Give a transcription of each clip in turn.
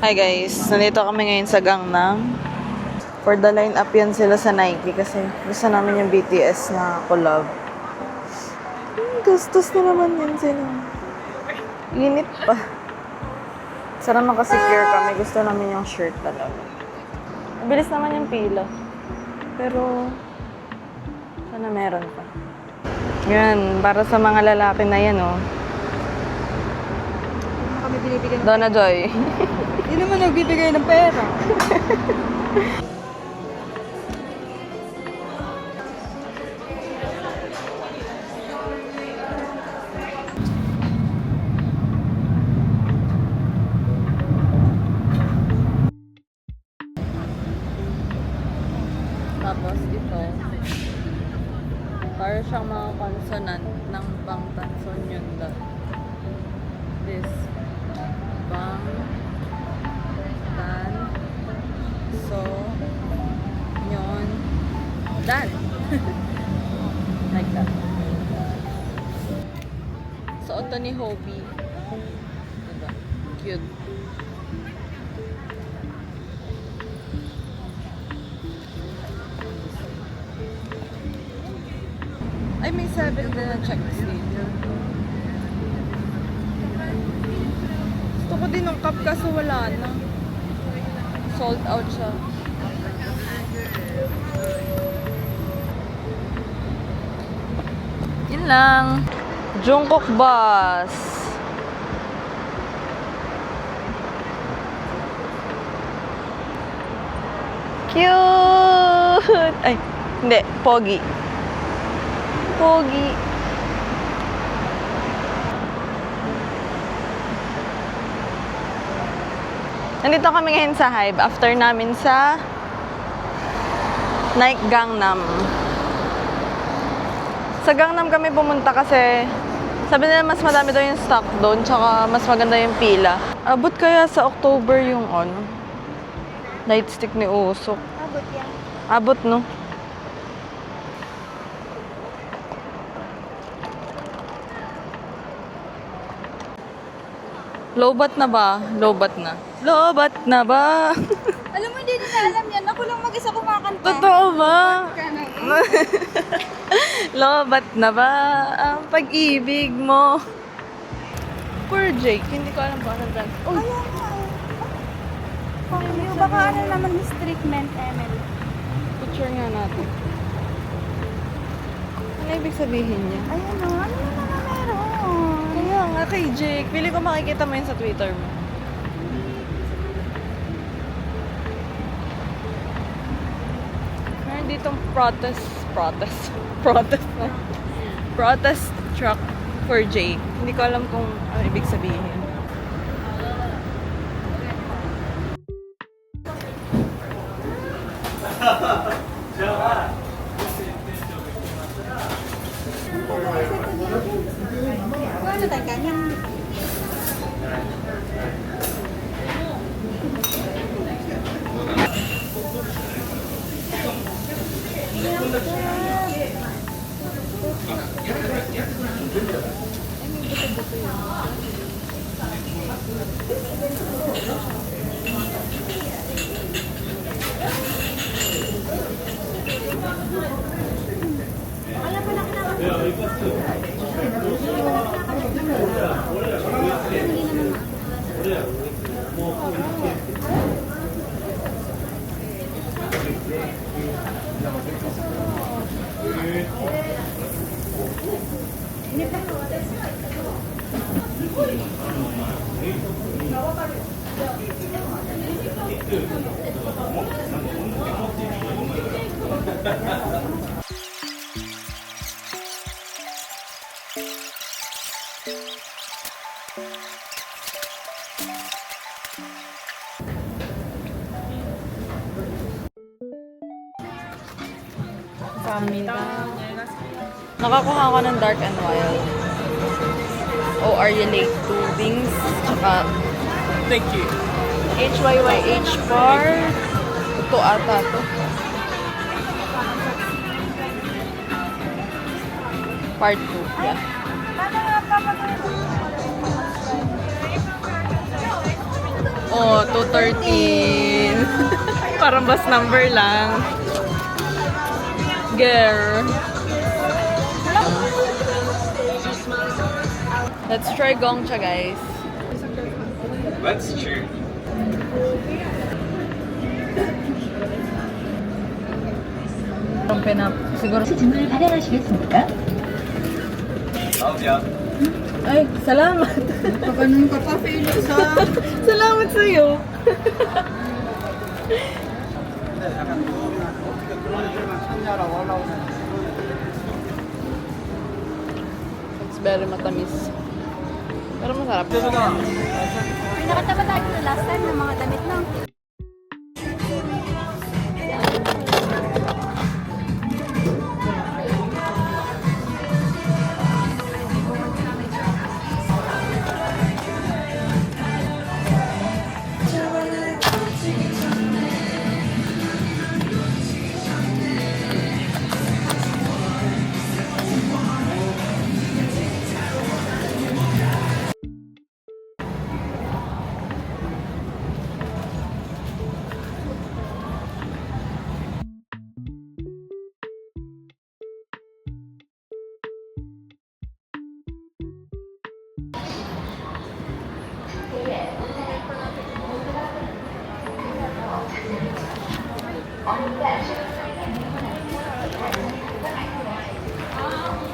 Hi guys, nandito kami ngayon sa Gangnam. For the line-up yan sila sa Nike kasi gusto namin yung BTS na collab. Gastos na naman yan sila. Init pa. Sana makasecure kami. Gusto namin yung shirt talaga. Mabilis naman yung pila. Pero, sana meron pa. Yan, para sa mga lalaki na yan, oh. Kami binibigyan ng Donna Joy. Hindi naman nagbibigay ng pera. Tapos ito, para siyang mga consonant ng Bangtan-Sonyeondan. This, Bang, Tan, So, Nyon, Dan. Like that. So, ito ni Hobie. Diba? Cute. Ay, may 7 din na check sleeve. Gusto ko din ng cup kaso wala na. Sold out siya. Yun lang. Jungkook bus. Cute! Ay, hindi. Pogi. Pogi. Nandito kami ngayon sa Hybe after namin sa Nike Gangnam. Sa Gangnam kami pumunta kasi sabi nila mas madami daw yung stock doon tsaka mas maganda yung pila. Abot kaya sa October yung nightstick ni Usok. Abot yan. Abot, no? Lobat na ba? Lobat na. Lobat na ba? Alam mo, hindi nila alam yan. Ako lang mag-isa kumakanta. Totoo ba? Kana. Lobat na ba ang pag-ibig mo? Poor Jake, hindi ko alam ba ang dance. Oh, Kaya nga. Pangyo, baka ano naman ni treatment, Emil. picture nga natin. Ano ibig sabihin niya? Ayan o, ano naman na meron? Kaya nga kay Jake, pili ko makikita mo yun sa Twitter mo. Meron ditong protest truck for Jake. Hindi ko alam kung ano ibig sabihin. Ano tayo kanyang? Nakakuha ako ng Dark and Wild. Oh, are you late to Wings? Tsaka Thank you. HYYH bar. Ito ata to. Part 2. Yeah. Paano nga papatuloy? Oh, 213. Parang bus number lang. Girl. Let's try Gongcha, guys. That's true. Siguro. 주문을 발행하시겠습니까? Claudia. Ay, salamat. Ganun ka pa, Felix, ha? Salamat sa'yo. It's very matamis. Pero masarap. May nakataba tayo na last time ng mga damit lang.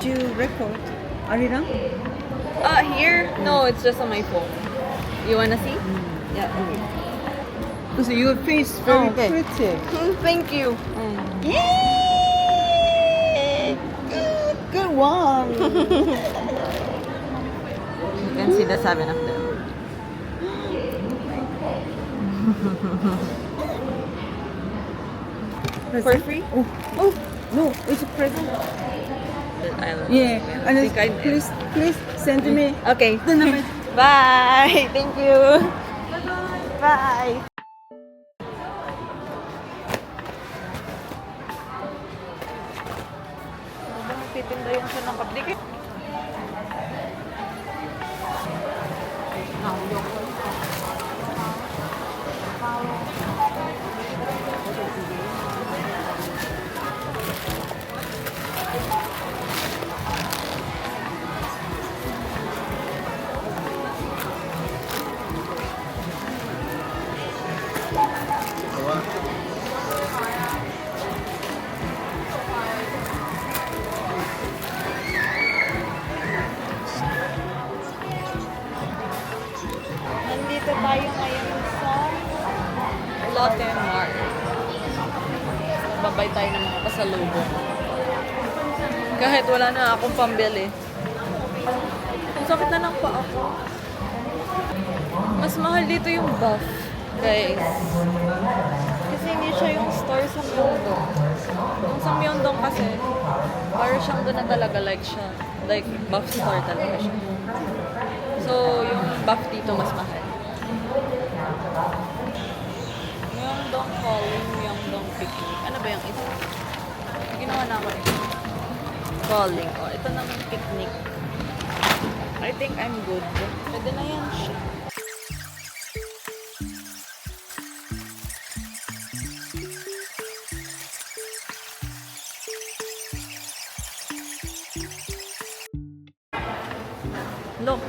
Do you record? Arirang? Here? No, it's just on my phone. You wanna see? Yeah. Because your face very okay. pretty. Thank you. Yay! Good one. You can see the 7 of them. For free? Oh, no, it's a present. Yeah, and Think I- please send me. Okay. The number. Bye! Thank you! Bye! Nagtitinda yun siya ng kaplikit. Nandito tayo ngayon sa Lotte Mart. Babay tayo ng mga pasalubong. Kahit wala na akong pambili. Ang sakit na lang pa ako. Mas mahal dito yung buff, guys. Kasi hindi siya yung store sa Myeongdong. Yung sa Myeongdong kasi, parang siyang doon na talaga like siya. Like, buff store talaga siya. So, yung buff dito mas mahal. Myeongdong Calling, Myeongdong Picnic. Ano ba yung isa? Ginawa na ako eh. Calling. Oh, ito naman picnic. I think I'm good. Pwede na yan siya. Look.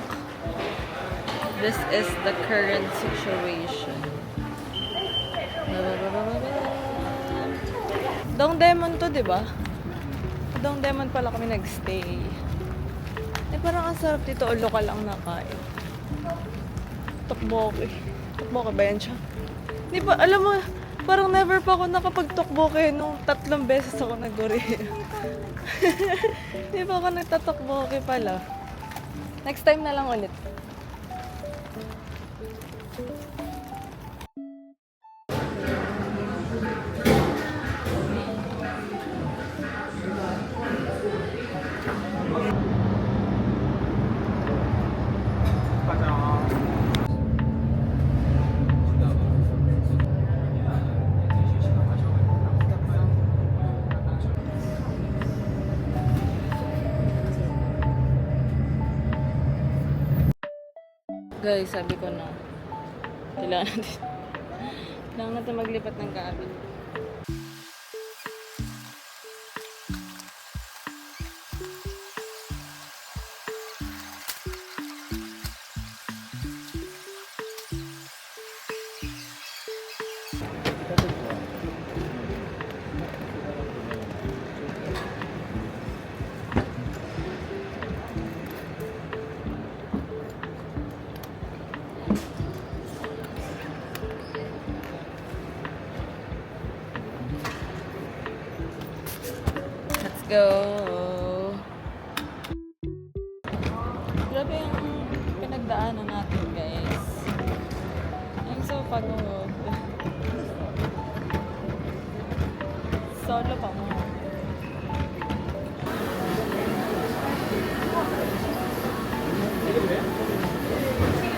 This is the current situation. Dongdaemun to, di ba? Dongdaemun pala kami nagstay. Eh, parang ang sarap dito. O, lokal ang nakain. Tokboki. Tokboki ba yan siya? Di ba, alam mo, parang never pa ako nakapag-tokboki nung 3 beses ako nag-Korea. Di ba ako nagtatokboki pala? Next time na lang ulit. Guys, sabi ko na, Kailangan natin maglipat ng gamit. Let's go! Grabe yung pinagdaanan natin, guys. Yung so pagod. Solo pa mo.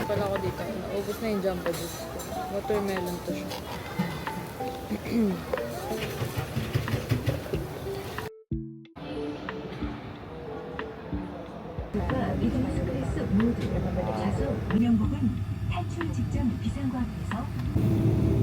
Pala ako dito. Naubos na yung Jumbo Juice ko. Watermelon to siya. 믿음 스트레스 모두 가서 운영국은 탈출 직전 비상구역에서